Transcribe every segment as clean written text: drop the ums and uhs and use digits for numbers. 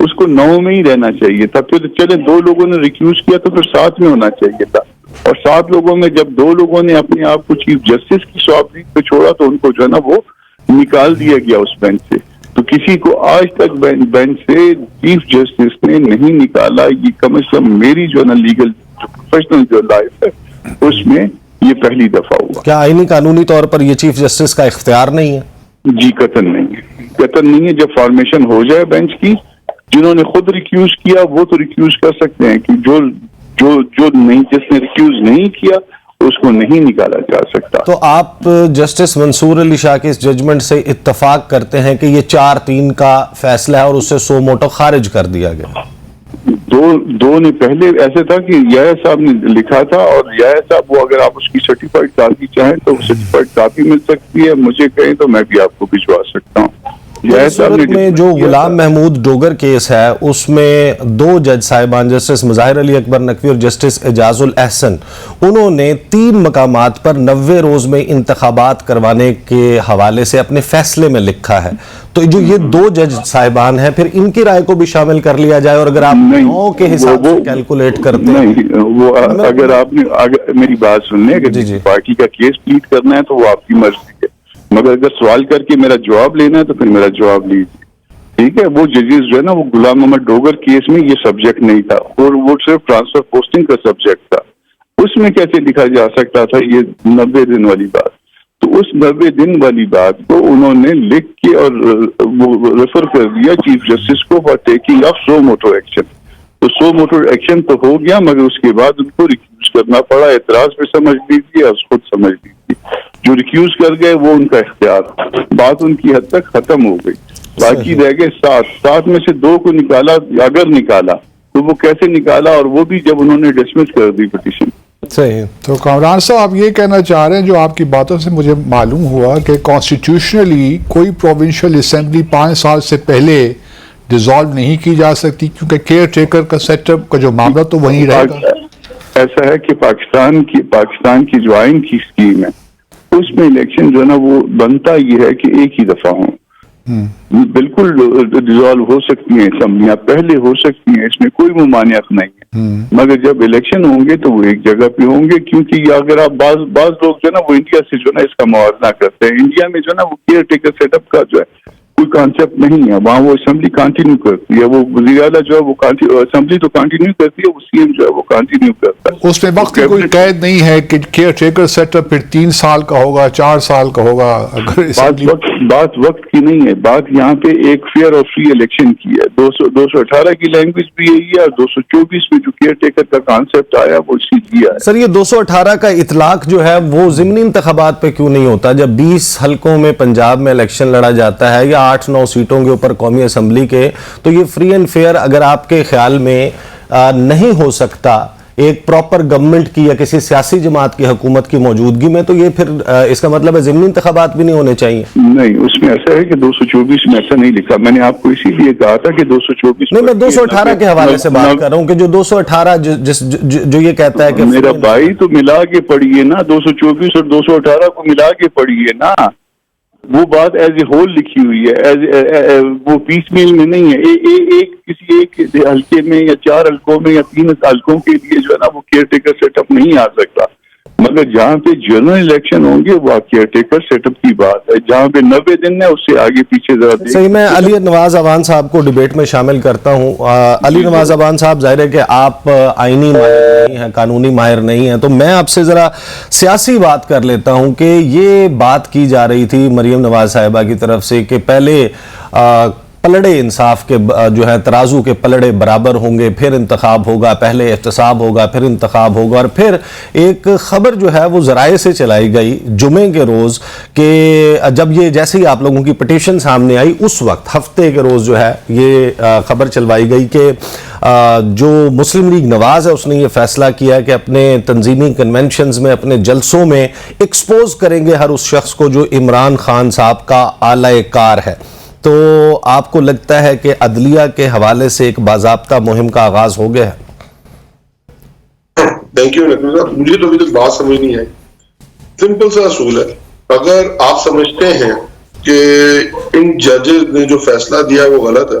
اس کو 9 میں ہی رہنا چاہیے تھا. پھر چلے 2 لوگوں نے ریکیوز کیا تو پھر 7 میں ہونا چاہیے تھا. اور 7 لوگوں میں جب 2 لوگوں نے اپنے آپ کو چیف جسٹس کی سوابری پہ چھوڑا تو ان کو جو ہے نا وہ نکال دیا گیا اس بینچ سے. تو کسی کو آج تک بینچ سے چیف جسٹس نے نہیں نکالا. یہ کم از کم میری جو ہے نا لیگل پروفیشنل جو لائف ہے اس میں یہ پہلی دفعہ ہوا. کیا آئینی قانونی طور پر یہ چیف جسٹس کا اختیار نہیں ہے؟ جی قطعاً نہیں ہے, قطعاً نہیں ہے. جب فارمیشن ہو جائے بینچ کی, جنہوں نے خود ریکیوز کیا وہ تو ریکیوز کر سکتے ہیں کہ جو نہیں, جس نے ریکیوز نہیں کیا اس کو نہیں نکالا جا سکتا. تو آپ جسٹس منصور علی شاہ کے اس ججمنٹ سے اتفاق کرتے ہیں کہ یہ 4-3 کا فیصلہ ہے اور اسے سو موٹو خارج کر دیا گیا؟ دو نے پہلے ایسے تھا کہ یحییٰ صاحب نے لکھا تھا, اور یحییٰ صاحب وہ اگر آپ اس کی سرٹیفائڈ کاپی چاہیں تو سرٹیفائڈ کاپی مل سکتی ہے, مجھے کہیں تو میں بھی آپ کو بھجوا سکتا ہوں. صورت میں جو غلام محمود ڈوگر کیس ہے اس میں 2 جج صاحبان جسٹس مظاہر علی اکبر نقوی اور جسٹس اعجاز الاحسن, انہوں نے 3 مقامات پر 90 روز میں انتخابات کروانے کے حوالے سے اپنے فیصلے میں لکھا ہے. تو جو یہ 2 جج صاحبان ہیں پھر ان کی رائے کو بھی شامل کر لیا جائے, اور اگر آپ 9 کے حساب سے کیلکولیٹ کرتے ہیں نہیں, وہ اگر آپ نے میری بات سننے, اگر پارٹی کا کیس پلیٹ کرنا ہے تو وہ آپ کی مرضی ہے, مگر اگر سوال کر کے میرا جواب لینا ہے تو پھر میرا جواب لیجیے. ٹھیک ہے, وہ ججز جو ہے نا وہ غلام محمد ڈوگر کیس میں یہ سبجیکٹ نہیں تھا, اور وہ صرف ٹرانسفر پوسٹنگ کا سبجیکٹ تھا. اس میں کیسے لکھا جا سکتا تھا یہ 90 دن والی بات؟ تو اس 90 دن والی بات کو انہوں نے لکھ کے اور وہ ریفر کر دیا چیف جسٹس کو for taking of so motto action. تو سو موٹو ایکشن تو ہو گیا, مگر اس کے بعد ان کو ریکیوز کرنا پڑا. اعتراض پہ سمجھ لیجیے اور خود سمجھ لیجیے, جو ریکیوز کر گئے وہ ان کا اختیار, بات ان کی حد تک ختم ہو گئی. باقی رہ گئے 7 میں سے 2 کو نکالا, اگر نکالا تو وہ کیسے نکالا, اور وہ بھی جب انہوں نے ڈسمس کر دی پٹیشن. صحیح. تو کامران صاحب آپ یہ کہنا چاہ رہے ہیں, جو آپ کی باتوں سے مجھے معلوم ہوا کہ کانسٹیٹیوشنلی کوئی پروونشل اسمبلی 5 سال سے پہلے ڈیزالو نہیں کی جا سکتی, کیونکہ کیئر ٹیکر کا سیٹ اپ کا جو معاملہ تو وہیں رہے گا. ایسا ہے کہ پاکستان کی جو آئین کی اسکیم ہے اس میں الیکشن جو ہے نا وہ بنتا یہ ہے کہ ایک ہی دفعہ ہوں. بالکل ڈیزالو ہو سکتی ہیں اسمبلیاں, پہلے ہو سکتی ہیں, اس میں کوئی ممانعت نہیں ہے, مگر جب الیکشن ہوں گے تو وہ ایک جگہ پہ ہوں گے. کیونکہ اگر آپ بعض لوگ جو ہے نا وہ انڈیا سے جو ہے نا اس کا موازنہ کرتے ہیں. انڈیا میں جو ہے نا وہ کیئر ٹیکر سیٹ اپ کا جو ہے کوئی کانسیپٹ نہیں ہے, وہاں وہ اسمبلی کنٹینیو کرتی ہے, وہ وزیر اعلیٰ جو ہے وہ اسمبلی تو کنٹینیو کرتی ہے, وہ سی ایم جو ہے وہ کنٹینیو کرتا ہے. اس میں وقت کی کوئی قید نہیں ہے کہ کیئر ٹیکر سیٹ اپ پھر 3 سال کا ہوگا, 4 سال کا ہوگا. اگر بات وقت کی نہیں ہے, بات یہاں پہ ایک فیئر اور فری الیکشن کی ہے. 218 کی لینگویج بھی یہی ہے, اور 224 میں جو کیئر ٹیکر کا کانسیپٹ آیا وہ اسی لیا ہے. سر یہ 218 کا اطلاق جو ہے وہ ضمنی انتخابات پہ کیوں نہیں ہوتا؟ جب 20 حلقوں میں پنجاب میں الیکشن لڑا جاتا ہے یا 8-9 سیٹوں کے اوپر قومی اسمبلی کے, تو یہ فری اینڈ فیئر اگر آپ کے خیال میں نہیں ہو سکتا ایک پراپر گورنمنٹ کی یا کسی سیاسی جماعت کی حکومت کی موجودگی میں, تو یہ پھر اس کا مطلب ہے ضمنی انتخابات بھی نہیں ہونے چاہیے. نہیں, اس میں ایسا ہے کہ 224 میں ایسا نہیں لکھا. میں نے آپ کو اسی لیے کہا تھا کہ 224 نہیں, میں 218 کے حوالے سے بات کر رہا ہوں کہ جو 218 جو یہ کہتا ہے کہ میرا بھائی تو ملا کے پڑھیے نا, 224 اور 218 کو ملا کے پڑھیے نا. وہ بات ایز اے ہول لکھی ہوئی ہے, وہ پیس میل میں نہیں ہے. کسی ایک حلقے میں یا 4 حلقوں میں یا 3 حلقوں کے لیے جو ہے نا وہ کیئر ٹیکر سیٹ اپ نہیں آ سکتا, مگر جہاں پہ جنرل الیکشن ہوں گے وہ کیئر ٹیکر سیٹ اپ کی بات ہے. جہاں پہ 90 دن ہے اس سے آگے پیچھے ذرا صحیح. میں علی نواز اعوان صاحب کو ڈیبیٹ میں شامل کرتا ہوں. علی نواز اعوان صاحب, ظاہر ہے کہ آپ آئینی ماہر نہیں ہیں, قانونی ماہر نہیں ہیں, تو میں آپ سے ذرا سیاسی بات کر لیتا ہوں کہ یہ بات کی جا رہی تھی مریم نواز صاحبہ کی طرف سے کہ پہلے پلڑے انصاف کے جو ہے ترازو کے پلڑے برابر ہوں گے, پھر انتخاب ہوگا, پہلے احتساب ہوگا, پھر انتخاب ہوگا. اور پھر ایک خبر جو ہے وہ ذرائع سے چلائی گئی جمعے کے روز کہ جب یہ جیسے ہی آپ لوگوں کی پٹیشن سامنے آئی اس وقت ہفتے کے روز جو ہے یہ خبر چلوائی گئی کہ جو مسلم لیگ نواز ہے اس نے یہ فیصلہ کیا ہے کہ اپنے تنظیمی کنونشنز میں, اپنے جلسوں میں ایکسپوز کریں گے ہر اس شخص کو جو عمران خان صاحب کا اعلی کار ہے. تو آپ کو لگتا ہے کہ عدلیہ کے حوالے سے ایک باضابطہ مہم کا آغاز ہو گیا ہے؟ تھینک یو نقوی صاحب. مجھے تو ابھی تک بات سمجھ نہیں آئی. سمپل سا اصول ہے, اگر آپ سمجھتے ہیں کہ ان ججز نے جو فیصلہ دیا وہ غلط ہے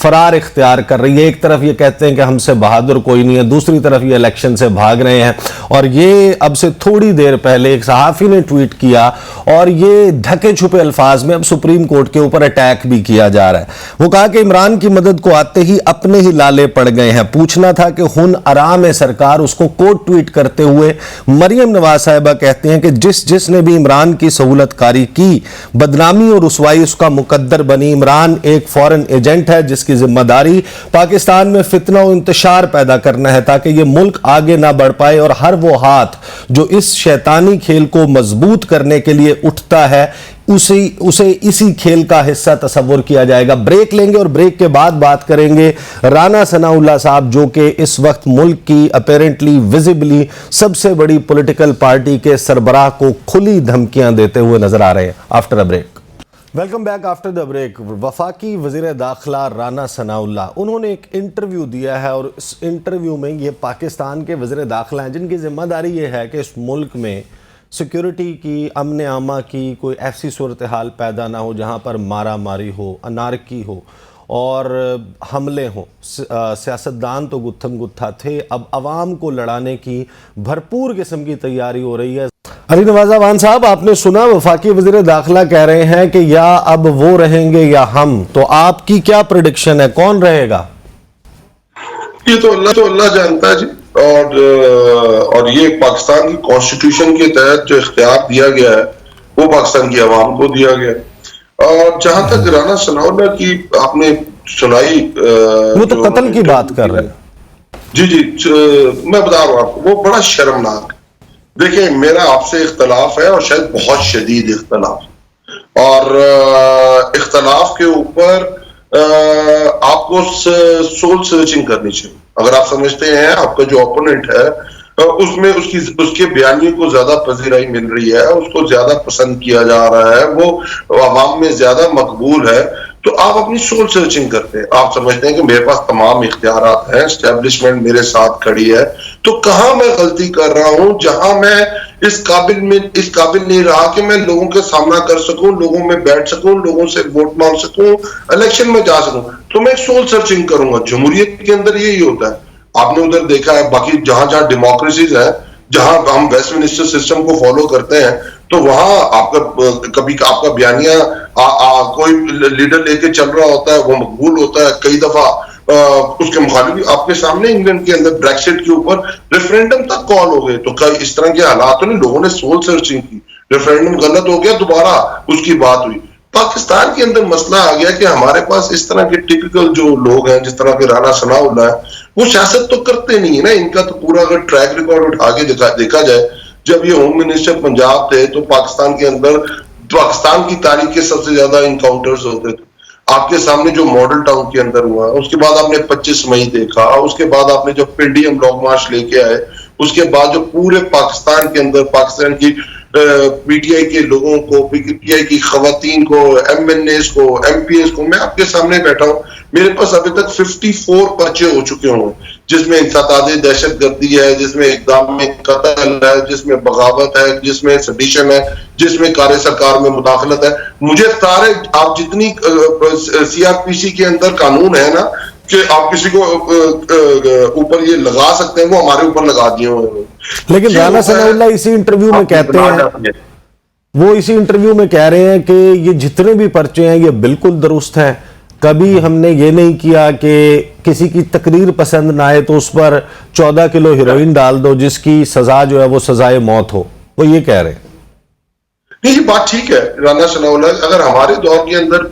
فرار اختیار کر رہی ہے. ایک طرف یہ کہتے ہیں کہ ہم سے بہادر کوئی نہیں ہے, دوسری طرف یہ الیکشن سے بھاگ رہے ہیں. اور یہ اب سے تھوڑی دیر پہلے ایک صحافی نے ٹویٹ کیا اور یہ ڈھکے چھپے الفاظ میں اب سپریم کورٹ کے اوپر اٹیک بھی کیا جا رہا ہے. وہ کہا کہ عمران کی مدد کو آتے ہی اپنے ہی لالے پڑ گئے ہیں. پوچھنا تھا کہ ہن آرام ہے سرکار. اس کو کوٹ ٹویٹ کرتے ہوئے مریم نواز صاحبہ کہتے ہیں کہ جس نے بھی عمران کی سہولت کاری کی, بدنامی اور رسوائی اس کا مقدر بنی. عمران ایک فورن ایجنٹ ہے جس کی ذمہ داری پاکستان میں فتنہ و انتشار پیدا کرنا ہے تاکہ یہ ملک آگے نہ بڑھ پائے, اور ہر وہ ہاتھ جو اس شیطانی کھیل کو مضبوط کرنے کے لیے اٹھتا ہے اسے اسی کھیل کا حصہ تصور کیا جائے گا. بریک لیں گے اور بریک کے بعد بات کریں گے رانا ثناء اللہ صاحب, جو کہ اس وقت ملک کی اپیرنٹلی ویزیبلی سب سے بڑی پولیٹیکل پارٹی کے سربراہ کو کھلی دھمکیاں دیتے ہوئے نظر آ رہے ہیں. After a break. Welcome back after the break. وفاقی وزیر داخلہ رانا ثناء اللہ, انہوں نے ایک انٹرویو دیا ہے اور اس انٹرویو میں یہ پاکستان کے وزیر داخلہ ہیں جن کی ذمہ داری یہ ہے کہ اس ملک میں سیکیورٹی کی, امن عامہ کی کوئی ایسی صورتحال پیدا نہ ہو جہاں پر مارا ماری ہو, انارکی ہو اور حملے ہوں. سیاستدان تو گتھم گتھا تھے, اب عوام کو لڑانے کی بھرپور قسم کی تیاری ہو رہی ہے. علی نواز اعوان صاحب, آپ نے سنا وفاقی وزیر داخلہ کہہ رہے ہیں کہ یا اب وہ رہیں گے یا ہم, تو آپ کی کیا پریڈکشن ہے, کون رہے گا؟ یہ تو اللہ جانتا ہے جی. اور یہ پاکستان کی کانسٹیٹیوشن کے تحت جو اختیار دیا گیا ہے وہ پاکستان کی عوام کو دیا گیا. اور جہاں تک رانا ثناء اللہ کی آپ نے سنائی, وہ تو قتل کی بات کر رہے ہیں. جی میں بتا رہا ہوں آپ کو, وہ بڑا شرمناک. دیکھیں, میرا آپ سے اختلاف ہے اور شاید بہت شدید اختلاف, اور اختلاف کے اوپر آپ کو سول سرچنگ کرنی چاہیے. اگر آپ سمجھتے ہیں آپ کا جو اپوننٹ ہے اس میں اس کے بیانیے کو زیادہ پذیرائی مل رہی ہے, اس کو زیادہ پسند کیا جا رہا ہے, وہ عوام میں زیادہ مقبول ہے, تو آپ اپنی سول سرچنگ کرتے ہیں. آپ سمجھتے ہیں کہ میرے پاس تمام اختیارات ہیں, اسٹیبلشمنٹ میرے ساتھ کھڑی ہے, تو کہاں میں غلطی کر رہا ہوں جہاں میں اس قابل نہیں رہا کہ میں لوگوں کے سامنا کر سکوں, لوگوں میں بیٹھ سکوں, لوگوں سے ووٹ مانگ سکوں, الیکشن میں جا سکوں. تو میں سول سرچنگ کروں گا. جمہوریت کے اندر یہی ہوتا ہے. آپ نے ادھر دیکھا ہے, باقی جہاں ڈیموکریسیز ہیں, جہاں ہم ویسٹ منسٹر سسٹم کو فالو کرتے ہیں, تو وہاں آپ کا کبھی آپ کا بیانیہ کوئی لیڈر لے کے چل رہا ہوتا ہے, وہ مقبول ہوتا ہے. کئی دفعہ اس کے مخالف آپ کے سامنے انگلینڈ کے اندر بریکسٹ کے اوپر ریفرینڈم تک کال ہو گئے. تو کئی اس طرح کے حالات نے لوگوں نے سول سرچنگ کی, ریفرینڈم غلط ہو گیا, دوبارہ اس کی بات ہوئی. پاکستان کے اندر مسئلہ آ گیا کہ ہمارے پاس اس طرح کے ٹپیکل جو لوگ ہیں, جس طرح کے رانا ثناء اللہ ہے, وہ سیاست تو کرتے نہیں ہے نا. ان کا تو پورا اگر ٹریک ریکارڈ اٹھا کے دیکھا جائے, جب یہ ہوم منسٹر پنجاب تھے تو پاکستان کے اندر پاکستان کی تاریخ کے سب سے زیادہ انکاؤنٹرز ہوتے تھے. آپ کے سامنے جو ماڈل ٹاؤن کے اندر ہوا, اس کے بعد آپ نے 25 مئی دیکھا, اس کے بعد آپ نے جو پنڈیم لانگ مارچ لے کے آئے, اس کے بعد جو پورے پاکستان کے اندر پاکستان کی پی ٹی آئی کے لوگوں کو, پی ٹی آئی کی خواتین کو, ایم این ایز کو, ایم پی ایز کو, میں آپ کے سامنے بیٹھا ہوں, میرے پاس ابھی تک 54 پرچے ہو چکے ہوں, جس میں انسداد دہشت گردی ہے, جس میں اقدام میں قتل ہے, جس میں بغاوت ہے, جس میں سیڈیشن ہے, جس میں کار سرکار میں مداخلت ہے. مجھے سارے آپ جتنی سی آر پی سی کے اندر قانون ہے نا کہ آپ کسی کو اوپر یہ لگا سکتے ہیں, وہ ہمارے اوپر لگا دیے ہوئے. لیکن رانا ثناء اللہ اسی انٹرویو میں کہتے ہیں, وہ اسی انٹرویو میں کہہ رہے ہیں کہ یہ جتنے بھی پرچے ہیں یہ بالکل درست ہیں. کبھی ہم نے یہ نہیں کیا کہ کسی کی تقریر پسند نہ آئے تو اس پر 14 کلو ہیروئن ڈال دو جس کی سزا جو ہے وہ سزائے موت ہو. وہ یہ کہہ رہے ہیں. نہیں, یہ بات ٹھیک ہے. رانا ثناء اللہ, اگر ہمارے دور کے اندر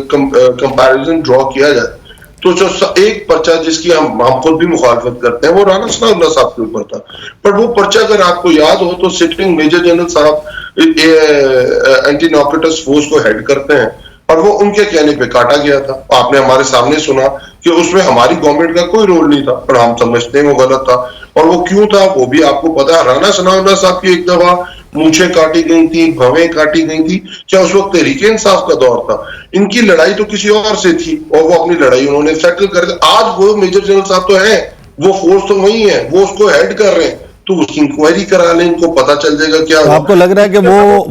کمپیریزن ڈرا کیا جائے تو جو ایک پرچہ جس کی ہم خود بھی مخالفت کرتے ہیں وہ رانا ثناء اللہ صاحب کے اوپر تھا. پر وہ پرچہ اگر آپ کو یاد ہو تو سٹنگ میجر جنرل صاحب اینٹی نارکوٹکس فورس کو ہیڈ کرتے ہیں, اور وہ ان کے کہنے پہ کاٹا گیا تھا. آپ نے ہمارے سامنے سنا کہ اس میں ہماری گورنمنٹ کا کوئی رول نہیں تھا, پر ہم سمجھتے ہیں وہ غلط تھا. اور وہ کیوں تھا وہ بھی آپ کو پتا ہے. رانا ثناء اللہ صاحب کی ایک دفعہ مونچھیں کاٹی گئی تھی, بھویں کاٹی گئی تھی, چاہے اس وقت تحریک انصاف کا دور تھا. ان کی لڑائی تو کسی اور سے تھی اور وہ اپنی لڑائی انہوں نے سیٹل کر دی. آج وہ میجر جنرل صاحب تو ہیں, وہ فورس تو وہی ہے, وہ اس کو ہیڈ کر رہے ہیں, تو اس کی انکوائری کرا لیں, ان کو پتا چل جائے گا کیا. آپ کو لگ رہا ہے کہ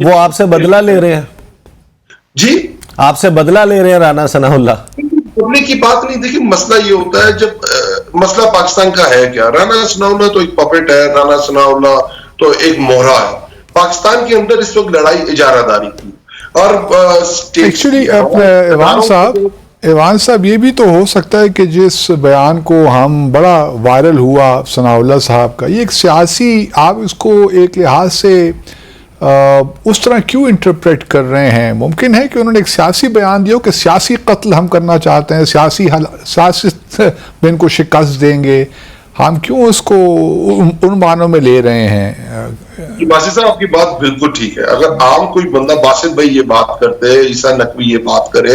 وہ آپ سے بدلہ لے رہے ہیں؟ جی, آپ سے بدلہ لے رہے ہیں رانا ثناء اللہ؟ پبلک کی بات نہیں. دیکھیے مسئلہ یہ ہوتا ہے جب مسئلہ پاکستان کا ہے کیا. رانا ثناءاللہ تو ایک پپٹ ہے, رانا ثناءاللہ تو ایک مہرا ہے. پاکستان کے اندر اس وقت لڑائی اجارہ داری کی اور ایکچولی ایوان صاحب یہ بھی تو ہو سکتا ہے کہ جس بیان کو ہم بڑا وائرل ہوا ثناءاللہ صاحب کا, یہ ایک سیاسی, آپ اس کو ایک لحاظ سے اس طرح کیوں انٹرپریٹ کر رہے ہیں؟ ممکن ہے کہ انہوں نے ایک سیاسی بیان دیا کہ سیاسی قتل ہم کرنا چاہتے ہیں, سیاست میں ان کو شکست دیں گے, ہم کیوں اس کو ان معنوں میں لے رہے ہیں؟ باسط صاحب آپ کی بات بالکل ٹھیک ہے. اگر عام کوئی بندہ باسط بھائی یہ بات کرتے, عیسیٰ نقوی یہ بات کرے,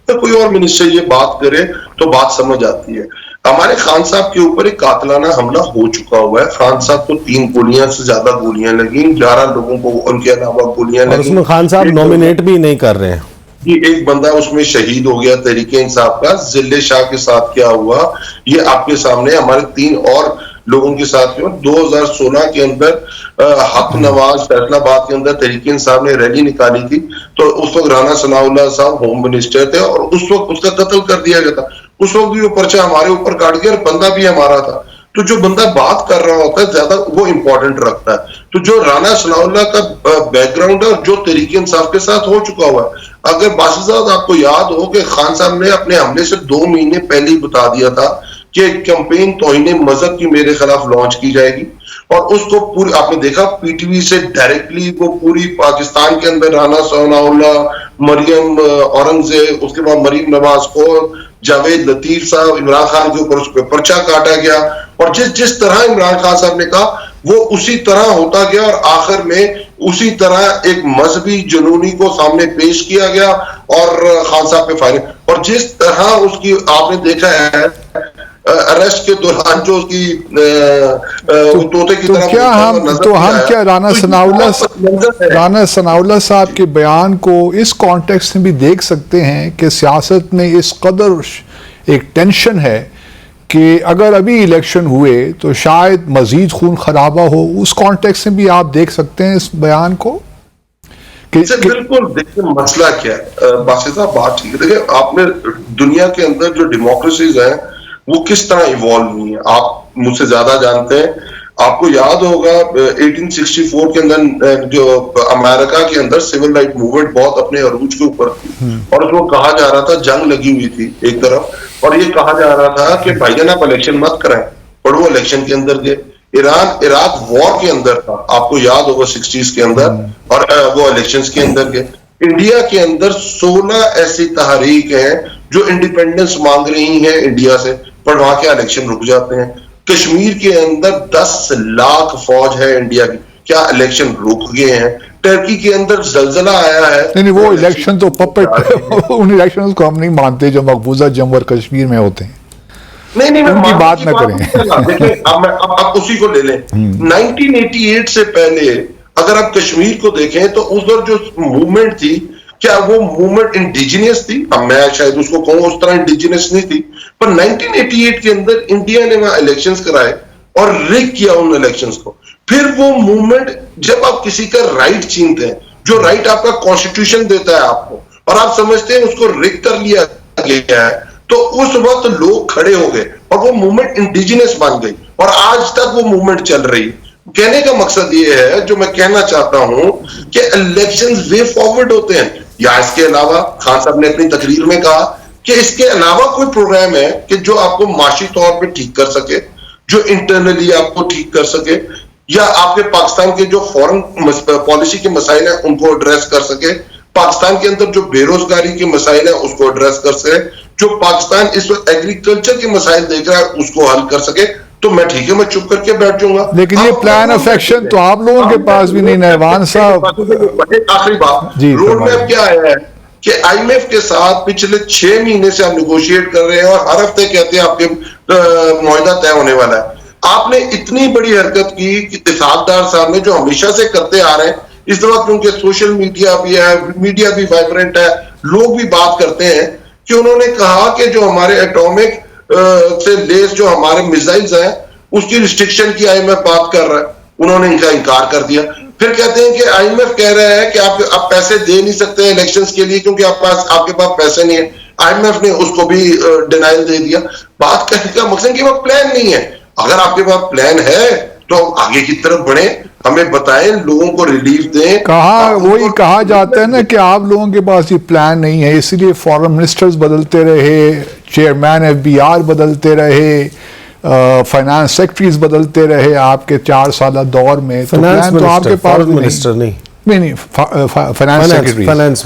یا کوئی اور منسٹر یہ بات کرے تو بات سمجھ آتی ہے. ہمارے خان صاحب کے اوپر ایک قاتلانہ حملہ ہو چکا ہوا ہے. خان صاحب کو 3 گولیاں سے زیادہ گولیاں لگیں, 11 لوگوں کو ان کے علاوہ گولیاں لگیں. اور اس میں خان صاحب نومینیٹ بھی نہیں کر رہے ہیں. ایک بندہ اس میں شہید ہو گیا تحریک انصاف کا. ذل شاہ کے ساتھ کیا ہوا یہ آپ کے سامنے, ہمارے 3 اور لوگوں کے ساتھ کیا. 2016 کے اندر حق نواز فیصلہ آباد کے اندر تحریک انصاف نے ریلی نکالی تھی, تو اس وقت رانا ثناءاللہ صاحب ہوم منسٹر تھے اور اس وقت اس کا قتل کر دیا گیا تھا. اس وقت بھی وہ پرچہ ہمارے اوپر کاٹ گیا اور بندہ بھی ہمارا تھا. تو جو بندہ بات کر رہا ہوتا ہے زیادہ وہ امپورٹنٹ رکھتا ہے. تو جو رانا ثناءاللہ کا بیک گراؤنڈ ہے اور جو تحریک انصاف کے ساتھ ہو چکا ہوا ہے, اگر باسط صاحب آپ کو یاد ہو کہ خان صاحب نے اپنے حملے سے 2 مہینے پہلے ہی بتا دیا تھا کہ کیمپین توہین مذہب کی میرے خلاف لانچ کی جائے گی, اور اس کو پوری آپ نے دیکھا پی ٹی وی سے ڈائریکٹلی وہ پوری پاکستان کے اندر رانا ثناءاللہ, مریم اورنگزیب, اس کے بعد مریم نواز کو, جاوید لطیف صاحب, عمران خان کے اوپر اس پہ پرچہ کاٹا گیا, اور جس طرح عمران خان صاحب نے کہا وہ اسی طرح ہوتا گیا, اور آخر میں اسی طرح ایک مذہبی جنونی کو سامنے پیش کیا گیا اور خان صاحب پہ فائرنگ. اور جس طرح اس کی آپ نے دیکھا ہے اریسٹ کے دوران جو اس کی طوطے کی طرح رانا ثناءاللہ صاحب کے بیان کو اس کانٹیکسٹ میں بھی دیکھ سکتے ہیں کہ سیاست میں اس قدر ایک ٹینشن ہے کہ اگر ابھی الیکشن ہوئے تو شاید مزید خون خرابہ ہو. اس کانٹیکسٹ میں بھی آپ دیکھ سکتے ہیں اس بیان کو. بالکل دیکھیں مسئلہ کیا ہے باسط صاحب, بات ٹھیک ہے. دیکھیں آپ نے دنیا کے اندر جو ڈیموکریسیز ہیں وہ کس طرح ایوالو ہوئی ہیں آپ مجھ سے زیادہ جانتے ہیں. آپ کو یاد ہوگا 1864 کے اندر جو امریکہ کے اندر سول رائٹ موومنٹ بہت اپنے عروج کے اوپر تھی, اور اس کو کہا جا رہا تھا جنگ لگی ہوئی تھی ایک طرف, اور یہ کہا جا رہا تھا کہ بھائی جان آپ الیکشن مت کرائیں, اور وہ الیکشن کے اندر گئے. ایران عراق وار کے اندر تھا, آپ کو یاد ہوگا 60s کے اندر, اور وہ الیکشنز کے اندر گئے. انڈیا کے اندر 16 ایسی تحریک ہیں جو انڈیپینڈنس مانگ رہی ہیں انڈیا سے, پر وہاں کے الیکشن رک جاتے ہیں. کشمیر کے اندر 10 لاکھ فوج ہے انڈیا کی, کیا الیکشن رک گئے ہیں؟ ٹرکی کے اندر زلزلہ آیا ہے, نہیں وہ الیکشن تو پپٹ, ان الیکشنز کو ہم نہیں مانتے جو مقبوضہ جموں اور کشمیر میں ہوتے ہیں. نہیں ان کی بات نہ کریں. دیکھیں اب اسی کو لے لیں. 1988 سے پہلے اگر آپ کشمیر کو دیکھیں تو اس دور جو موومنٹ تھی, کیا وہ موومنٹ انڈیجینس تھی؟ اب میں شاید اس کو کہوں اس طرح انڈیجینس نہیں تھی, پر 1988 کے اندر انڈیا نے وہاں الیکشنز کرائے اور ریگ کیا ان الیکشنز کو. پھر وہ موومنٹ, جب آپ کسی کا رائٹ چھینتے ہیں, جو رائٹ آپ کا کانسٹیٹیوشن دیتا ہے آپ کو, اور آپ سمجھتے ہیں اس کو ریگ کر لیا گیا ہے, تو اس وقت لوگ کھڑے ہو گئے اور وہ موومنٹ انڈیجینس بن گئی, اور آج تک وہ موومنٹ چل رہی. کہنے کا مقصد یہ ہے, جو میں کہنا چاہتا ہوں کہ الیکشنز وے فارورڈ ہوتے ہیں. یا اس کے علاوہ خان صاحب نے اپنی تقریر میں کہا کہ اس کے علاوہ کوئی پروگرام ہے کہ جو آپ کو معاشی طور پہ ٹھیک کر سکے, جو انٹرنلی آپ کو ٹھیک کر سکے, یا آپ کے پاکستان کے جو فورن پالیسی کے مسائل ہیں ان کو ایڈریس کر سکے, پاکستان کے اندر جو بے روزگاری کے مسائل ہیں اس کو ایڈریس کر سکے, جو پاکستان اس وقت ایگریکلچر کے مسائل دیکھ رہا ہے اس کو حل کر سکے, تو میں ٹھیک ہے میں چپ کر کے بیٹھ جاؤں گا. لیکن یہ پلان آف ایکشن تو آپ لوگوں کے پاس بھی نہیں. ایوان صاحب آخری بات, جی روڈ میپ کیا ہے کہ آئی ایم ایف کے ساتھ پچھلے 6 مہینے سے ہم نیگوشیٹ کر رہے ہیں, اور ہر ہفتے کہتے ہیں آپ کے معاہدہ طے ہونے والا ہے. آپ نے اتنی بڑی حرکت کی کہ اسحاق ڈار صاحب نے, جو ہمیشہ سے کرتے آ رہے ہیں, اس دفعہ کیونکہ سوشل میڈیا بھی ہے, میڈیا بھی وائبرنٹ ہے, لوگ بھی بات کرتے ہیں, کہ انہوں نے کہا کہ جو ہمارے ایٹامک سے لیس جو ہمارے میزائلز ہیں اس کی ریسٹرکشن کی آئی ایم ایف بات کر رہا ہے. انہوں نے ان کا انکار کر دیا. پھر کہتے ہیں کہ آئی ایم ایف کہہ رہا ہے کہ آپ پیسے دے نہیں سکتے الیکشنز کے لیے کیونکہ آپ کے پاس پیسے نہیں ہیں. IMF نے اس کو بھی ڈینائل دے دیا. بات کہنے کا مقصد کہ وہ پلان نہیں ہے. اگر آپ کے پاس پلان ہے تو آگے کی طرف بڑھیں, ہمیں بتائیں, لوگوں کو ریلیف دیں. وہی کہا جاتا ہے نا کہ آپ لوگوں کے پاس یہ پلان نہیں ہے, اسی لیے فارن منسٹرز بدلتے رہے, چیئرمین FBR بدلتے رہے, فائنانس سیکرٹریز بدلتے رہے آپ کے 4 سالہ دور میں. تو پلان تو آپ کے پاس منسٹر نہیں, finance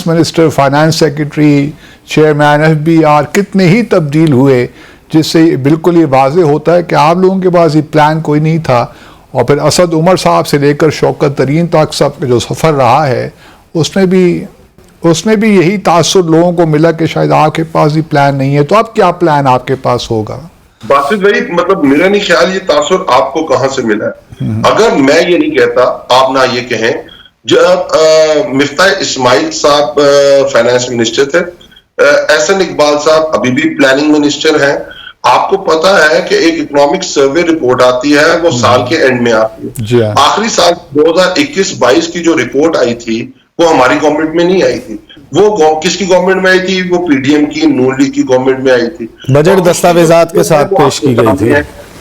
minister, finance secretary, chairman FBR, کتنے ہی تبدیل ہوئے, جس سے بالکل یہ واضح ہوتا ہے کہ آپ لوگوں کے پاس یہ پلان کوئی نہیں تھا. اور پھر اسد عمر صاحب سے لے کر شوکت ترین تک سب جو سفر رہا ہے, اس میں بھی یہی تاثر لوگوں کو ملا کہ شاید آپ کے پاس یہ پلان نہیں ہے. تو اب کیا پلان آپ کے پاس ہوگا؟ باسط بھائی, مطلب میرا نہیں خیال یہ تاثر آپ کو کہاں سے ملا ہے. اگر میں یہ نہیں کہتا, آپ نہ یہ کہیں, جب مفتاح اسماعیل صاحب فائنانس منسٹر تھے, احسن اقبال صاحب ابھی بھی پلاننگ منسٹر ہیں, آپ کو پتا ہے کہ ایک اکنامک سروے رپورٹ آتی ہے, وہ سال کے اینڈ میں آتی ہے. آخری سال 2021-22 کی جو رپورٹ آئی تھی وہ ہماری گورنمنٹ میں نہیں آئی تھی. وہ کس کی گورنمنٹ میں آئی تھی؟ وہ PDM کی, نون لیگ کی گورنمنٹ میں آئی تھی. بجٹ دستاویزات کے ساتھ پیش کی گئی تھی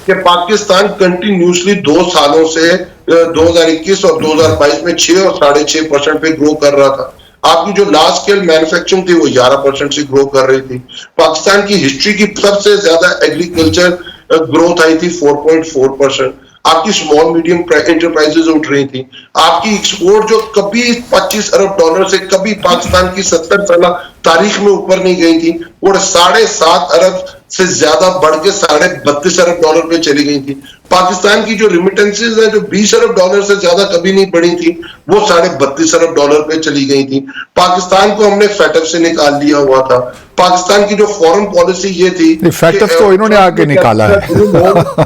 کہ پاکستان کنٹینیوسلی 2 سالوں سے 2021 اور 2022 میں 6 اور 6.5% پہ گرو کر رہا تھا. آپ کی جو لارج اسکیل مینوفیکچرنگ تھی وہ 11% سے گرو کر رہی تھی. پاکستان کی ہسٹری کی سب سے زیادہ ایگریکلچر گروتھ آئی تھی 4.4%. آپ کی اسمال میڈیم انٹرپرائزز اٹھ رہی تھی. آپ کی ایکسپورٹ جو کبھی $25 ارب سے کبھی پاکستان کی 70 سالہ تاریخ میں اوپر نہیں گئی تھی, وہ 7.5 ارب سے زیادہ بڑھ کے $32 ارب پہ چلی گئی تھی. پاکستان کی جو ریمیٹنسز ہیں جو $20 ارب سے زیادہ کبھی نہیں بڑھی تھی, وہ $32 ارب پہ چلی گئی تھی. پاکستان کو ہم نے فیٹف سے نکال دیا ہوا تھا. پاکستان کی جو فورن پالیسی یہ تھی, فیٹف تو انہوں نے آگے نکالا ہے,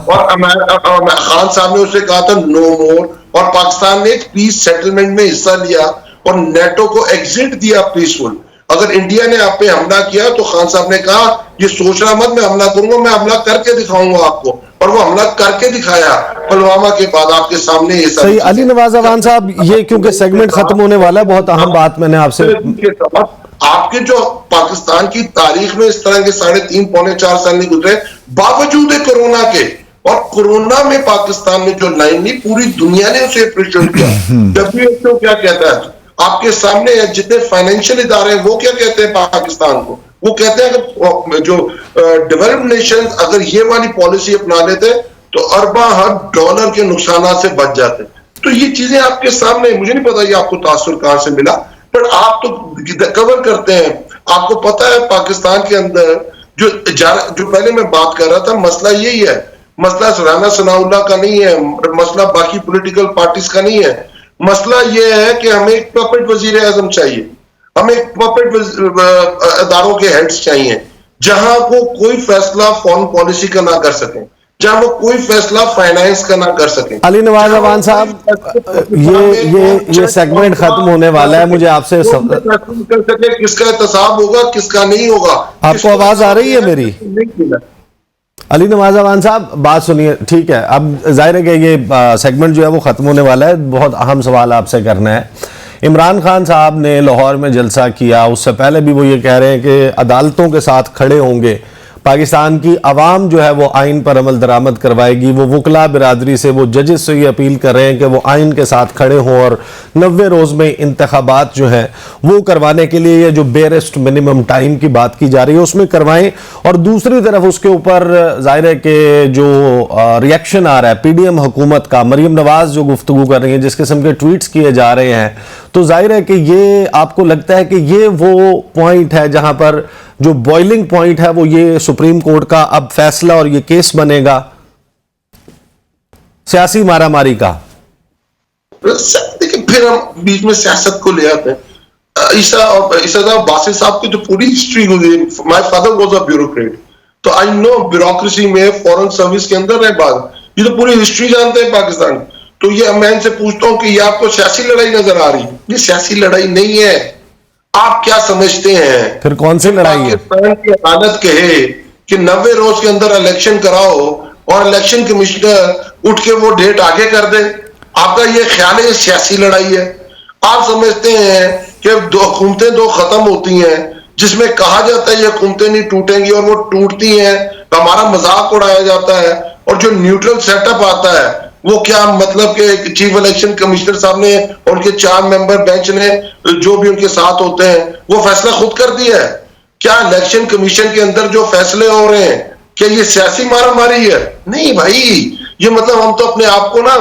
اور خان صاحب نے اسے کہا تھا نو مور, اور پاکستان نے ایک پیس سیٹلمنٹ میں حصہ لیا اور نیٹو کو ایگزٹ دیا پیسفل. اگر انڈیا نے آپ پہ حملہ کیا تو خان صاحب نے کہا یہ سوچ رہا مت میں حملہ کروں گا, میں حملہ کر کے دکھاؤں گا آپ کو, اور وہ حملہ کر کے دکھایا پلوامہ کے بعد آپ کے سامنے. یہ صحیح. علی نواز اعوان صاحب, یہ کیونکہ سیگمنٹ ختم ہونے والا ہے, بہت اہم بات میں نے آپ سے, آپ کے جو پاکستان کی تاریخ میں اس طرح کے 3.5-4 سال نہیں گزرے باوجود کرونا کے, اور کرونا میں پاکستان نے جو لائن لی پوری دنیا نے اسے اپریشیٹ کیا. WHO کیا کہتا ہے آپ کے سامنے, جتنے فائنینشیل ادارے ہیں وہ کیا کہتے ہیں پاکستان کو, وہ کہتے ہیں کہ جو ڈیولپڈ نیشنز اگر یہ والی پالیسی اپنا لیتے تو $اربوں کے نقصانات سے بچ جاتے. تو یہ چیزیں آپ کے سامنے, مجھے نہیں پتا یہ آپ کو تاثر کہاں سے ملا, پر آپ تو کور کرتے ہیں. آپ کو پتا ہے پاکستان کے اندر جو پہلے میں بات کر رہا تھا, مسئلہ یہی ہے, مسئلہ رانا ثناء اللہ کا نہیں ہے, مسئلہ باقی پولیٹیکل پارٹیز کا نہیں ہے. مسئلہ یہ ہے کہ ہمیں ایک پپٹ وزیر اعظم چاہیے, ہمیں ایک پپٹ اداروں کے ہیڈز چاہیے, جہاں وہ کوئی فیصلہ فارن پالیسی کا نہ کر سکیں, جہاں وہ کوئی فیصلہ فائنانس کا نہ کر سکیں. علی نواز اعوان صاحب, یہ سیگمنٹ ختم ہونے والا ہے, مجھے آپ سے کس کا احتساب ہوگا کس کا نہیں ہوگا. آپ کو آواز آ رہی ہے میری؟ علی نواز اعوان صاحب بات سنیے, ٹھیک ہے, اب ظاہر ہے کہ یہ سیگمنٹ جو ہے وہ ختم ہونے والا ہے. بہت اہم سوال آپ سے کرنا ہے. عمران خان صاحب نے لاہور میں جلسہ کیا, اس سے پہلے بھی وہ یہ کہہ رہے ہیں کہ عدالتوں کے ساتھ کھڑے ہوں گے, پاکستان کی عوام جو ہے وہ آئین پر عمل درآمد کروائے گی. وہ وکلا برادری سے, وہ ججز سے یہ اپیل کر رہے ہیں کہ وہ آئین کے ساتھ کھڑے ہوں اور 90 روز میں انتخابات جو ہیں وہ کروانے کے لیے یہ جو بیرسٹ منیمم ٹائم کی بات کی جا رہی ہے اس میں کروائیں. اور دوسری طرف اس کے اوپر ظاہر ہے کہ جو ریاکشن آ رہا ہے PDM حکومت کا, مریم نواز جو گفتگو کر رہی ہیں, جس قسم کے ٹویٹس کیے جا رہے ہیں, تو ظاہر ہے کہ یہ آپ کو لگتا ہے کہ یہ وہ پوائنٹ ہے جہاں پر جو بوائلنگ پوائنٹ ہے وہ یہ سپریم کورٹ کا اب فیصلہ اور یہ کیس بنے گا سیاسی مارا ماری کا؟ دیکھیں پھر ہم بیچ میں سیاست کو لے آتے ہیں. عیسیٰ باسط صاحب کی جو پوری ہسٹری گزری, my father was a bureaucrat, تو آئی نو بیوروکریسی میں فورن سروس کے اندر ہے بات, یہ تو پوری ہسٹری جانتے ہیں پاکستان. تو یہ میں ان سے پوچھتا ہوں کہ یہ آپ کو سیاسی لڑائی نظر آ رہی ہے؟ یہ سیاسی لڑائی نہیں ہے. آپ کیا سمجھتے ہیں پھر کون سی لڑائی ہے؟ پاکستان کی عدالت کہے کہ 90 روز کے اندر الیکشن کراؤ اور الیکشن کمشنر اٹھ کے وہ ڈیٹ آگے کر دے, آپ کا یہ خیال ہے یہ سیاسی لڑائی ہے؟ آپ سمجھتے ہیں کہ حکومتیں 2 ختم ہوتی ہیں جس میں کہا جاتا ہے یہ حکومتیں نہیں ٹوٹیں گی اور وہ ٹوٹتی ہیں، ہمارا مذاق اڑایا جاتا ہے، اور جو نیوٹرل سیٹ اپ آتا ہے وہ کیا مطلب کہ چیف الیکشن کمشنر صاحب نے اور ان کے 4 ممبر بینچ نے جو بھی ان کے ساتھ ہوتے ہیں وہ فیصلہ خود کر دیا ہے؟ کیا الیکشن کمیشن کے اندر جو فیصلے ہو رہے ہیں کیا یہ سیاسی مارا ماری ہے؟ نہیں بھائی، یہ مطلب ہم تو اپنے آپ کو نا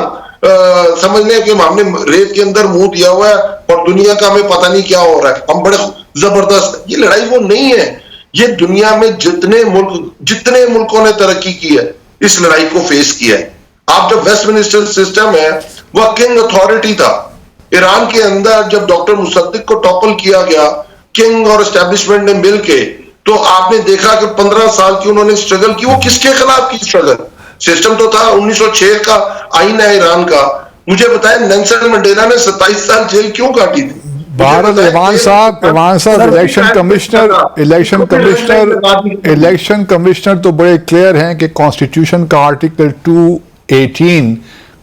سمجھ لیں کہ ہم نے ریت کے اندر منہ دیا ہوا ہے اور دنیا کا ہمیں پتہ نہیں کیا ہو رہا ہے، ہم بڑے زبردست. یہ لڑائی وہ نہیں ہے. یہ دنیا میں جتنے ملکوں نے ترقی کی ہے اس لڑائی کو فیس کیا ہے. آپ جب ویسٹ منسٹر سسٹم ہے وہ کنگ اتھارٹی تھا. ایران کے اندر جب ڈاکٹر مصدق کو ٹاپل کیا گیا کنگ اور اسٹیبلشمنٹ نے مل کے، تو آپ نے دیکھا کہ 15 سال کی انہوں نے اسٹرگل کی. وہ کس کے خلاف کی اسٹرگل؟ سسٹم تو تھا 1906 کا آئین ہے ایران کا. مجھے بتائیں نیلسن منڈیلا نے 27 سال جیل کیوں کاٹی تھی؟ بھارت ایوان صاحب الیکشن کمشنر تو بڑے کلیئر ہیں کہ کانسٹیٹیوشن کا آرٹیکل 218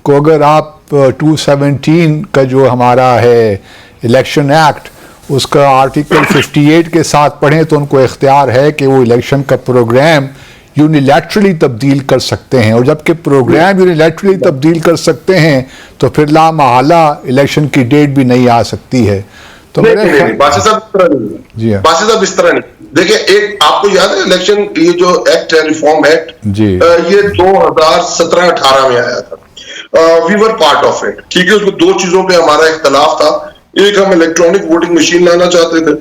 کو اگر آپ 217 کا جو ہمارا ہے الیکشن ایکٹ اس کا آرٹیکل 58 کے ساتھ پڑھیں تو ان کو اختیار ہے کہ وہ الیکشن کا پروگرام یونیلیٹرلی تبدیل کر سکتے ہیں، اور جبکہ پروگرام یونیلیٹرلی تبدیل کر سکتے ہیں تو پھر لا محالہ الیکشن کی ڈیٹ بھی نہیں آ سکتی ہے. تو باسی صاحب اس طرح نہیں. جی ہاں، باسی صاحب اس طرح نہیں. دیکھیں ایک آپ کو یاد ہے الیکشن یہ جو ایکٹ ہے ریفارم ایکٹ جی یہ 2017-18 میں آیا تھا. وی ور پارٹ آف اٹ. ٹھیک ہے، اس میں 2 چیزوں پہ ہمارا اختلاف تھا. ایک ہم الیکٹرانک ووٹنگ مشین لانا چاہتے تھے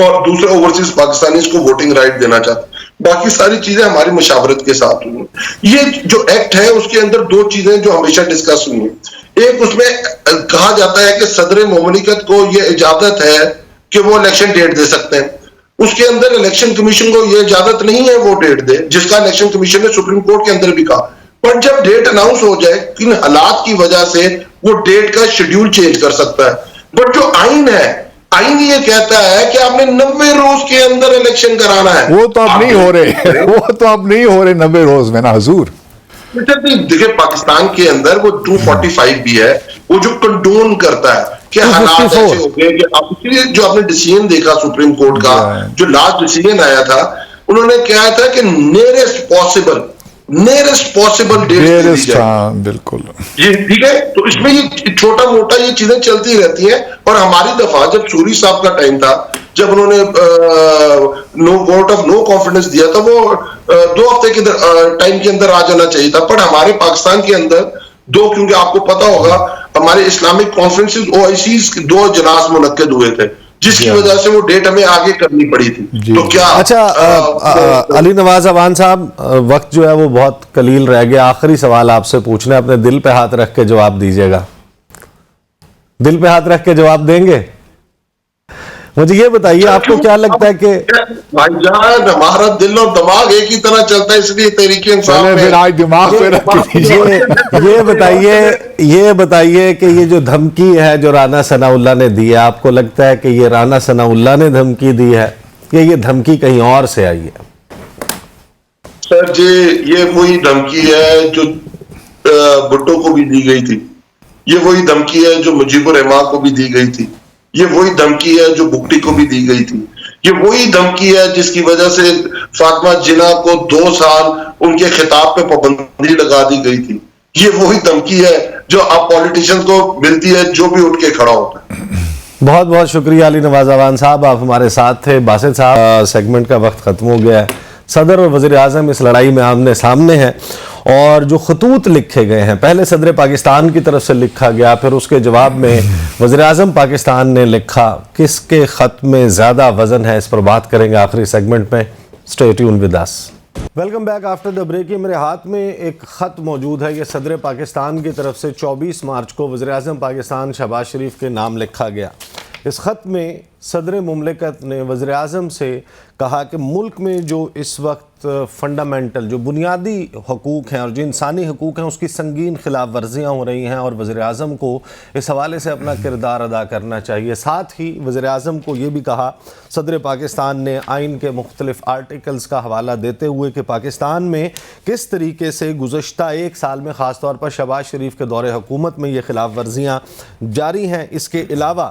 اور دوسرا اوورسیز پاکستانیز کو ووٹنگ رائٹ دینا چاہتے. باقی ساری چیزیں ہماری مشاورت کے ساتھ ہوئی. یہ جو ایکٹ ہے اس کے اندر 2 چیزیں جو ہمیشہ ڈسکس ہوئی ہیں. ایک اس میں کہا جاتا ہے کہ صدر مملکت کو یہ اجازت ہے کہ وہ الیکشن ڈیٹ دے سکتے ہیں. اس کے اندر الیکشن کمیشن کو یہ اجازت نہیں ہے وہ ڈیٹ دے، جس کا الیکشن کمیشن نے سپریم کورٹ کے اندر بھی کہا. پر جب ڈیٹ اناؤنس ہو جائے کن حالات کی وجہ سے وہ ڈیٹ کا شیڈیول چینج کر سکتا ہے. بٹ جو آئین ہے، آئین یہ کہتا ہے کہ آپ نے 90 روز کے اندر الیکشن کرانا ہے. وہ تو اب نہیں ہو رہے 90 روز میں نا حضور. دیکھیں پاکستان کے اندر وہ 245 بھی ہے وہ جو کنڈون کرتا ہے کہ حالات ایسے ہو گئے کہ آپ جو آپ نے ڈیسیژن دیکھا سپریم کورٹ کا جو لاسٹ ڈیسیژن آیا تھا انہوں نے کہا تھا کہ نیئرسٹ پاسبل ڈیٹ بالکل جی ٹھیک ہے. تو اس میں یہ چھوٹا موٹا یہ چیزیں چلتی رہتی ہیں. اور ہماری دفعہ جب سوری صاحب کا ٹائم تھا جب انہوں نے ووٹ آف نو کانفیڈنس دیا تھا وہ 2 ہفتے کے ٹائم کے اندر آ جانا چاہیے تھا. پر ہمارے پاکستان کے اندر کیونکہ آپ کو پتا ہوگا ہمارے اسلامک کانفرنسز OICs 2 اجلاس منعقد ہوئے تھے جس کی وجہ سے وہ ڈیٹ ہمیں آگے کرنی پڑی تھی. تو کیا اچھا علی نواز اوان صاحب، وقت جو ہے وہ بہت قلیل رہ گیا. آخری سوال آپ سے پوچھنا ہے، اپنے دل پہ ہاتھ رکھ کے جواب دیجیے گا. دل پہ ہاتھ رکھ کے جواب دیں گے؟ مجھے یہ بتائیے آپ کو کیا لگتا ہے کہ بھائی جان ہمارا دل اور دماغ ایک ہی طرح چلتا ہے، اس لیے تحریک انصاف یہ بتائیے کہ یہ جو دھمکی ہے جو رانا ثناء اللہ نے دی ہے، آپ کو لگتا ہے کہ یہ رانا ثناء اللہ نے دھمکی دی ہے کہ یہ دھمکی کہیں اور سے آئی ہے؟ سر جی یہ وہی دھمکی ہے جو بھٹو کو بھی دی گئی تھی، یہ وہی دھمکی ہے جو مجیب الرحمان کو بھی دی گئی تھی، یہ وہی دھمکی ہے جو بگٹی کو بھی دی گئی تھی، یہ وہی دھمکی ہے جس کی وجہ سے فاطمہ جناح کو 2 سال ان کے خطاب پہ پابندی لگا دی گئی تھی. یہ وہی دھمکی ہے جو اب پولیٹیشن کو ملتی ہے جو بھی اٹھ کے کھڑا ہوتا ہے. بہت بہت شکریہ علی نواز اوان صاحب، آپ ہمارے ساتھ تھے. باسط صاحب سیگمنٹ کا وقت ختم ہو گیا ہے. صدر اور وزیر اعظم اس لڑائی میں آمنے سامنے ہیں، اور جو خطوط لکھے گئے ہیں پہلے صدر پاکستان کی طرف سے لکھا گیا، پھر اس کے جواب میں وزیر اعظم پاکستان نے لکھا. کس کے خط میں زیادہ وزن ہے، اس پر بات کریں گے آخری سیگمنٹ میں. Stay tune with us. Welcome back after the break. یہ میرے ہاتھ میں ایک خط موجود ہے، یہ صدر پاکستان کی طرف سے 24 مارچ کو وزیر اعظم پاکستان شہباز شریف کے نام لکھا گیا. اس خط میں صدر مملکت نے وزیر اعظم سے کہا کہ ملک میں جو اس وقت فنڈامنٹل جو بنیادی حقوق ہیں اور جو انسانی حقوق ہیں اس کی سنگین خلاف ورزیاں ہو رہی ہیں، اور وزیر اعظم کو اس حوالے سے اپنا کردار ادا کرنا چاہیے. ساتھ ہی وزیر اعظم کو یہ بھی کہا صدر پاکستان نے آئین کے مختلف آرٹیکلز کا حوالہ دیتے ہوئے کہ پاکستان میں کس طریقے سے گزشتہ 1 سال میں خاص طور پر شہباز شریف کے دور حکومت میں یہ خلاف ورزیاں جاری ہیں. اس کے علاوہ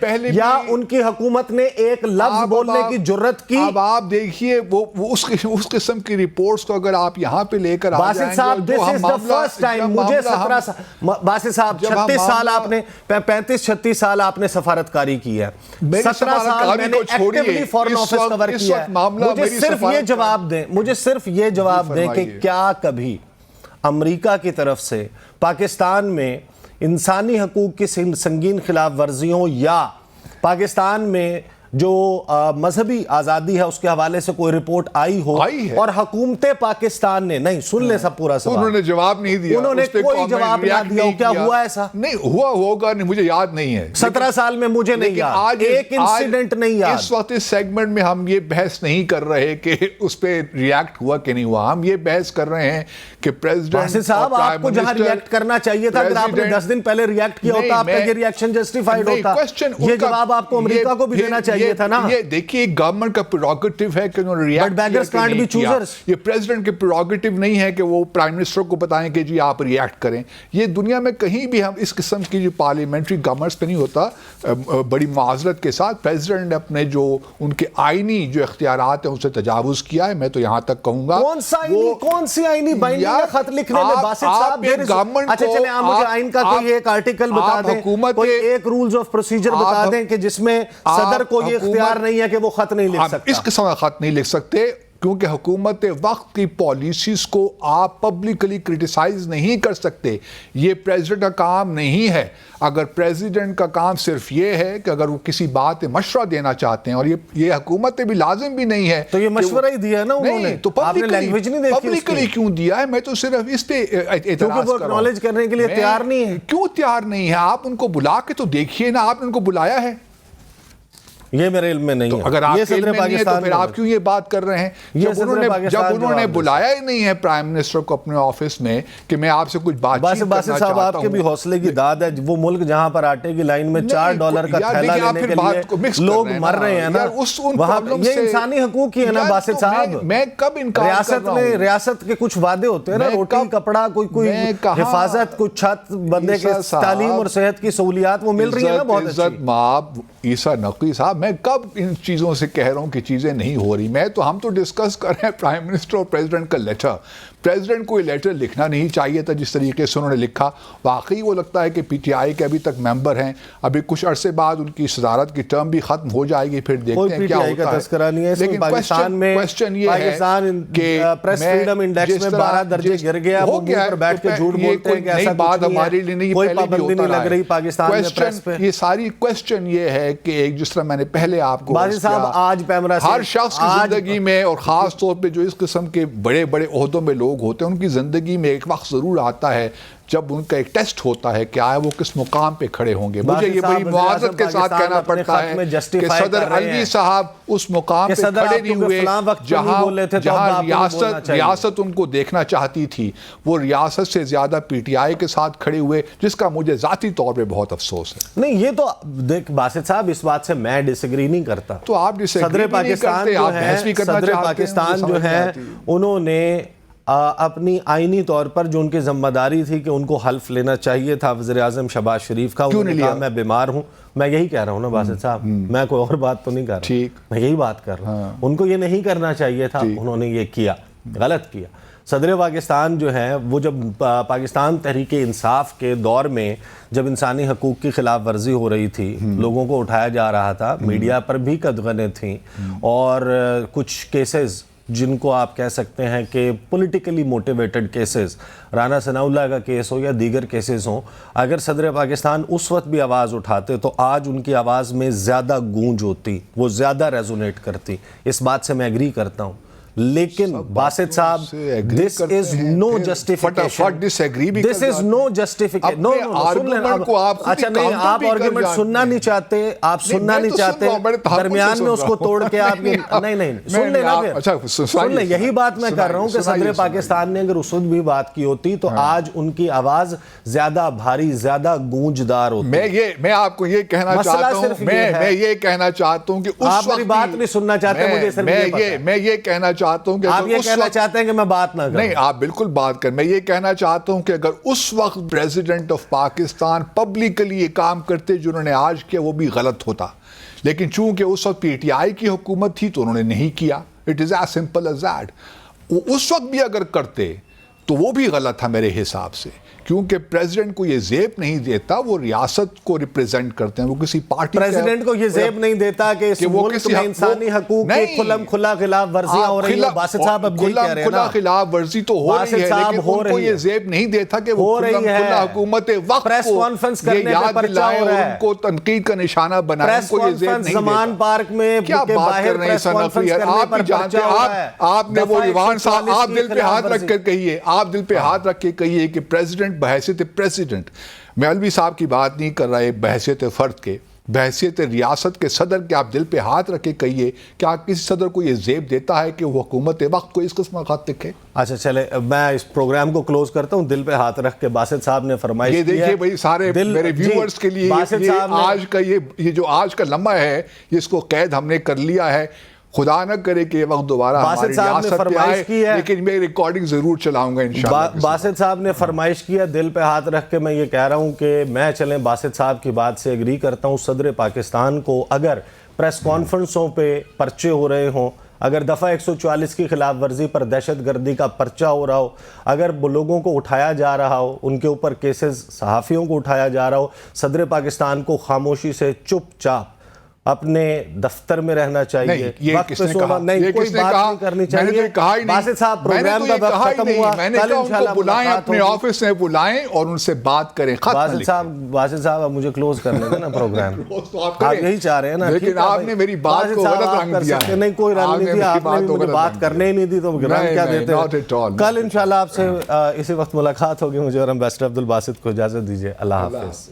پہلے یا بھی ان کی حکومت نے ایک لفظ بولنے کی جرت کی؟ اب آپ دیکھیے وہ اس قسم کی رپورٹس کو اگر آپ یہاں پہ لے کر آ جائیں گے، باسط صاحب this is the first time مجھے 17 سال، باسط صاحب 36 سال آپ نے 35-36 سال آپ نے سفارتکاری کی ہے، 17 سال میں نے ایکٹیولی فورن آفس کور کیا ہے، مجھے صرف یہ جواب دیں، مجھے صرف یہ جواب دیں کہ کیا کبھی امریکہ کی طرف سے پاکستان میں انسانی حقوق کی سنگین خلاف ورزیوں یا پاکستان میں جو مذہبی آزادی ہے اس کے حوالے سے کوئی رپورٹ آئی ہو اور حکومت پاکستان نے نہیں سن لے سب پورا سوال، انہوں نے جواب نہیں دیا، انہوں نے کوئی جواب نہ دیا، کیا ہوا ایسا؟ نہیں ہوا ہوگا، نہیں مجھے یاد نہیں ہے، 17 سال میں مجھے نہیں یاد، ایک انسیڈنٹ نہیں یاد۔ اس وقت اس سیگمنٹ میں ہم یہ بحث نہیں کر رہے کہ اس پہ ریاکٹ ہوا کہ نہیں ہوا، ہم یہ بحث کر رہے ہیں کہ پریزیڈنٹ باسط صاحب آپ کو جہاں ریاکٹ کرنا چاہیے تھا، اگر آپ نے 10 دن پہلے ریاکٹ کیا ہوتا آپ کا یہ ریاکشن جسٹیفائیڈ ہوتا، یہ جواب آپ کو امریکہ کو بھی دینا چاہیے تھا نا۔ دیکھیے گورنمنٹ کا پریروگیٹو ہے کہ انہوں نے ریاکٹ کیا، یہ پریزیڈنٹ کے پریروگیٹو نہیں ہے کہ وہ پرائم منسٹر کو بتائیں کہ جی آپ ریاکٹ کریں۔ یہ دنیا میں کہیں بھی ہم اس قسم کی جو پارلیمنٹری گورنمنٹس پہ نہیں ہوتا، بڑی معذرت کے ساتھ پریزیڈنٹ نے اپنے جو ان کے آئینی جو اختیارات ہیں ان سے تجاوز کیا ہے، میں تو یہاں تک کہوں گا۔ کون سی آئینی بائنڈنگ خط لکھنے میں باسط صاحب؟ اچھا چلیں آپ مجھے آئین کا کوئی ایک آرٹیکل بتا دیں، کوئی ایک رولز آف پروسیجر بتا دیں کہ جس میں صدر کو یہ اختیار نہیں ہے کہ وہ خط نہیں لکھ سکتا۔ اس قسم کا خط نہیں لکھ سکتے کیونکہ حکومت وقت کی پالیسیز کو آپ پبلکلی کرٹیسائز نہیں کر سکتے، یہ پریزیڈنٹ کا کام نہیں ہے۔ اگر پریزیڈنٹ کا کام صرف یہ ہے کہ اگر وہ کسی بات میں مشورہ دینا چاہتے ہیں، اور یہ حکومت بھی لازم بھی نہیں ہے تو یہ مشورہ ہی دیا نا انہوں نے، تو آپ نے لینگویج نہیں دیکھی، پبلکلی کیوں دیا ہے؟ میں تو صرف اس پہ اعتراض کیونکہ وہ اکنالج کرنے کے لیے تیار نہیں ہے۔ کیوں تیار نہیں ہے؟ آپ ان کو بلا کے تو دیکھیے نا، آپ نے ان کو بلایا ہے؟ یہ میرے علم میں نہیں ہے، اگر آپ کے علم میں نہیں ہے تو پھر آپ کیوں یہ بات کر رہے ہیں؟ جب انہوں نے بلایا ہی نہیں ہے پرائم منسٹر کو اپنے آفس میں کہ میں آپ سے کچھ بات چیت کرنا چاہتا ہوں۔ صاحب آپ کے بھی حوصلے کی داد ہے، وہ ملک جہاں پر آٹے کی لائن میں $4 کا تھیلا لینے کے لیے لوگ مر رہے ہیں نا، وہاں یہ انسانی حقوق کی ہے نا باسط صاحب۔ میں کب انکار کر رہا ہوں؟ ریاست کے کچھ وعدے ہوتے ہیں نا، روٹی کپڑا، کوئی حفاظت، کوئی چھت، بندے کے تعلیم اور صحت کی سہولیات وہ مل رہی ہیں نا بہت اچھی۔ عزت مآب عیسیٰ نقوی صاحب، میں کب ان چیزوں سے کہہ رہا ہوں کہ چیزیں نہیں ہو رہی؟ ہم تو ڈسکس کر رہے ہیں پرائم منسٹر اور پریزیڈنٹ کا لیٹر۔ پریزیڈنٹ کو یہ لیٹر لکھنا نہیں چاہیے تھا جس طریقے سے انہوں نے لکھا۔ واقعی وہ لگتا ہے کہ پی ٹی آئی کے ابھی تک ممبر ہیں، ابھی کچھ عرصے بعد ان کی صدارت کی ٹرم بھی ختم ہو جائے گی، پھر دیکھتے ہیں کیا ہوتا ہے۔ لیکن پاکستان میں کوسچن یہ ہے کہ پریس فریڈم انڈیکس میں 12 درجے گر گیا، وہ منہ پر بیٹھ کے جھوٹ بولتے ہیں کہ ایسا بات ہمارے لیے نہیں، کوئی پابندی نہیں لگ رہی پاکستان میں پریس پہ۔ یہ ساری کوسچن یہ ہے کہ ایک جس طرح میں نے پہلے آپ کو ہر شخص کی زندگی میں، اور خاص طور پہ جو اس قسم کے بڑے بڑے عہدوں میں لوگ ہوتے ہیں، ان کی زندگی میں ایک وقت ضرور آتا ہے جب ان کا ایک ٹیسٹ ہوتا ہے کہ آیا وہ کس مقام پہ کھڑے ہوں گے۔ مجھے یہ بڑی معذرت کے ساتھ کہنا پڑتا ہے کہ صدر الوی صاحب اس مقام پہ کھڑے نہیں ہوئے جہاں ریاست ان کو دیکھنا چاہتی تھی، وہ ریاست سے زیادہ پی ٹی آئی کے ساتھ کھڑے ہوئے، جس کا مجھے ذاتی طور پہ بہت افسوس ہے۔ نہیں یہ تو دیکھ باسط صاحب، اس بات سے میں ڈس ایگری نہیں کرتا۔ تو آپ صدر پاکستان جو ہے انہوں نے اپنی آئینی طور پر جو ان کی ذمہ داری تھی کہ ان کو حلف لینا چاہیے تھا وزیر اعظم شہباز شریف کا، انہوں نے کہا میں بیمار ہوں۔ میں یہی کہہ رہا ہوں نا باسط صاحب، میں کوئی اور بات تو نہیں کر رہا، میں یہی بات کر رہا ہوں۔ ان کو یہ نہیں کرنا چاہیے تھا، انہوں نے یہ کیا، غلط کیا۔ صدر پاکستان جو ہے وہ جب پاکستان تحریک انصاف کے دور میں جب انسانی حقوق کی خلاف ورزی ہو رہی تھی، لوگوں کو اٹھایا جا رہا تھا، میڈیا پر بھی قدغنیں تھیں، اور کچھ کیسز جن کو آپ کہہ سکتے ہیں کہ پولیٹیکلی موٹیویٹڈ کیسز، رانا ثناء اللہ کا کیس ہو یا دیگر کیسز ہوں، اگر صدر پاکستان اس وقت بھی آواز اٹھاتے تو آج ان کی آواز میں زیادہ گونج ہوتی، وہ زیادہ ریزونیٹ کرتی۔ اس بات سے میں ایگری کرتا ہوں، لیکن باسط صاحب this is no justification، this is no justification۔ no اچھا نہیں، آپ آرگیومنٹ سننا نہیں چاہتے، آپ سننا نہیں چاہتے، درمیان میں اس کو توڑ کے آپ نہیں سن لیں نا، پھر سن لیں۔ یہی بات میں کر رہا ہوں کہ صدر پاکستان نے اگر اس وقت بھی بات کی ہوتی تو آج ان کی آواز زیادہ بھاری، زیادہ گونجدار ہوتی۔ میں آپ کو یہ کہنا چاہتا ہوں، میں یہ کہنا چاہتا ہوں کہ آپ میری بات نہیں سننا چاہتے، مجھے صرف میں یہ کہنا چاہتا چاہتا ہوں کہ آپ اگر یہ اس کہنا وقت چاہتے ہیں کہ میں بات نہ کروں؟ نہیں، آپ بالکل بات کر. میں یہ کہنا چاہتا ہوں کہ اگر اس وقت پریزیڈنٹ آف پاکستان پبلکلی یہ کام کرتے جنہوں نے آج کیا وہ بھی غلط ہوتا، لیکن چونکہ اس وقت پی ٹی آئی کی حکومت تھی تو انہوں نے نہیں کیا. It is as simple as that. وہ اس وقت بھی اگر کرتے تو وہ بھی غلط تھا میرے حساب سے، کیونکہ پریزیڈنٹ کو یہ زیب نہیں دیتا، وہ ریاست کو ریپریزنٹ کرتے ہیں، وہ کسی پارٹی پریزیڈنٹ کو یہ زیب نہیں دیتا کہ اس ملک میں انسانی حقوق کی کھلم کھلا خلاف ورزیاں ہو رہی ہیں. باسط صاحب اب یہی کہہ رہے ہیں نا، کھلا خلاف ورزی تو ہو رہی ہے، لیکن ان کو یہ زیب نہیں دیتا کہ وہ کھلم کھلا حکومت وقت پریس کانفرنس کو یہ یاد دلائیں اور ان کو تنقید کا نشانہ بنائیں. ان کو یہ زیب نہیں دیتا. زمان پارک میں کیا بات کر رہے ہیں صنفی؟ آپ بھی جانتے ہیں، آپ نے وہ ایوان صاحب، آپ دل پہ ہاتھ رکھ کر کہیے، آپ دل پہ ہاتھ رکھ کے کہیے کہ پریزیڈنٹ بحیثیت پریزیڈنٹ، میں علوی صاحب کی بات نہیں کر رہا ہے بحیثیت فرد کے، بحیثیت ریاست کے صدر کے آپ دل پہ ہاتھ رکھ کے کہیے کہ آپ کسی صدر کو یہ زیب دیتا ہے کہ وہ حکومت وقت کو اس قسم کا خط لکھے؟ اچھا چلے میں اس پروگرام کو کلوز کرتا ہوں. دل پہ ہاتھ رکھ کے باسط صاحب نے فرمائش کی ہے. یہ دیکھیے بھائی سارے میرے ویورز کے لیے آج کا یہ جو آج کا لمحہ ہے، اس کو قید ہم نے کر لیا ہے. خدا نہ کرے کہ یہ وقت دوبارہ ہماری ریاست پہ آئے، لیکن میں ریکارڈنگ ضرور چلاؤں گا انشاءاللہ. باسط صاحب نے فرمائش کی ہے. دل پہ ہاتھ رکھ کے میں یہ کہہ رہا ہوں کہ میں چلیں باسط صاحب کی بات سے ایگری کرتا ہوں. صدر پاکستان کو اگر پریس کانفرنسوں پہ پرچے ہو رہے ہوں، اگر دفعہ 144 کی خلاف ورزی پر دہشت گردی کا پرچہ ہو رہا ہو، اگر لوگوں کو اٹھایا جا رہا ہو، ان کے اوپر کیسز صحافیوں کو اٹھایا جا رہا ہو، صدر پاکستان کو خاموشی سے چپ چاپ اپنے دفتر میں رہنا چاہیے. وقت پہ سونا نہیں، کوئی بات نہیں کرنی چاہیے. باسط صاحب پروگرام کا وقت ختم ہوا، کل انشاءاللہ بلائیں، اپنے آفس میں بلائیں اور ان سے بات کریں. باسط صاحب اب مجھے کلوز کرنے دیں نا پروگرام. آپ یہی چاہ رہے ہیں نا، لیکن آپ نے میری بات کو غلط رنگ دیا ہے. نہیں کوئی رنگ نہیں دیا، آپ نے بھی مجھے بات کرنے ہی نہیں دی تو رنگ کیا دیتے. کل انشاءاللہ آپ سے اسی وقت ملاقات ہوگی. مجھے اور امبیسڈر عبدالباسط کو اجازت دیجیے. اللہ حافظ.